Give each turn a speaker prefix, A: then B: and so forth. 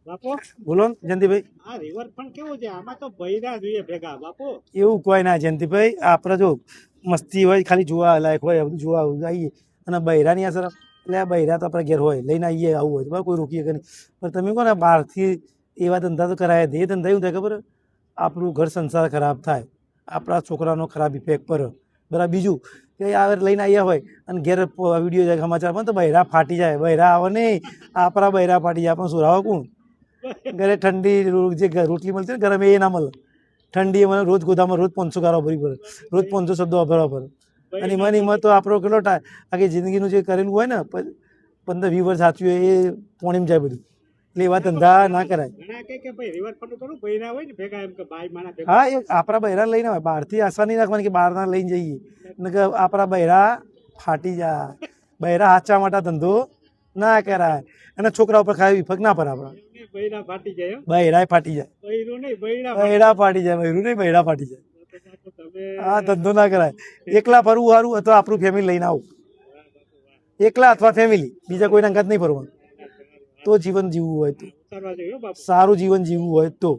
A: બાપુ
B: બોલો ને જયંતિભાઈ.
A: આ રિવરફ્રન્ટ કેવું છે? આમાં તો બૈરા જોઈએ ભેગા બાપુ.
B: એવું કોઈ ના જયંતિભાઈ, આપણે જો મસ્તી હોય ખાલી જોવા લાયક હોય બધું જોવા આવીએ અને બૈરાની અસર એટલે આ બૈરા તો આપણે ઘેર હોય લઈને આવીએ આવું હોય તો બરાબર, કોઈ રોકીએ કે નહીં. પણ તમે કહો ને બહારથી એવા ધંધા તો કરાય એ ધંધા એવું થાય ખબર આપણું ઘર સંસાર ખરાબ થાય, આપણા છોકરાનો ખરાબ ઇફેક્ટ પડે. બરાબર. બીજું કે આ લઈને આવ્યા હોય અને ઘેર વિડીયો જાય સમાચારમાં તો બૈરા ફાટી જાય, બૈરા આવે નહીં આપણા બૈરા ફાટી જાય, પણ સુરાવો કોણ? ઘરે ઠંડી જે રોટલી મળતી ને ગરમ એ ના મળે. ઠંડી મને રોજ ગોદામાં રોજ 500 ગારો ભરી પડે, રોજ 500 શબ્દો વાપરવા પડે. અને એમાં તો આપણો કેટલો ટાઈમ આખી જિંદગીનું જે કરેલું હોય ને 15-20 વર્ષ સાચું હોય એ પોણીમાં જાય બધું. એટલે એવા ધંધા ના કરાય.
A: ઘણા કે ભાઈ રિવરફ્રન્ટ થોડું બૈરા હોય ને ભેગા, એમ કે ભાઈ માણા ભેગા.
B: હા, એ આપણા બૈરા લઈને હોય, બહારથી આશા નહીં રાખવાની કે બહારના લઈને જઈએ ને કે આપણા બૈરા ફાટી જાય. બૈરા હાચા માટે ધંધો ના કરાય અને છોકરા ઉપર ખાલી વિફક ના પડે. આપણા
A: બૈરા ફાટી જાય એમ?
B: બૈરા ફાટી જાય,
A: બૈરું નહીં બૈરા
B: બૈરા ફાટી જાય, બૈરું નહીં બૈરા ફાટી જાય.
A: તમે
B: આ ધંધો ના કરાય. એકલા ફરવું સારું અથવા આપણું ફેમિલી લઈને આવું, એકલા અથવા ફેમિલી, બીજા કોઈના અંગાત નહીં ફરવાનું. તો જીવન જીવવું હોય તો,
A: કરવા જોઈએ હો બાપુ.
B: સારું જીવન જીવવું હોય તો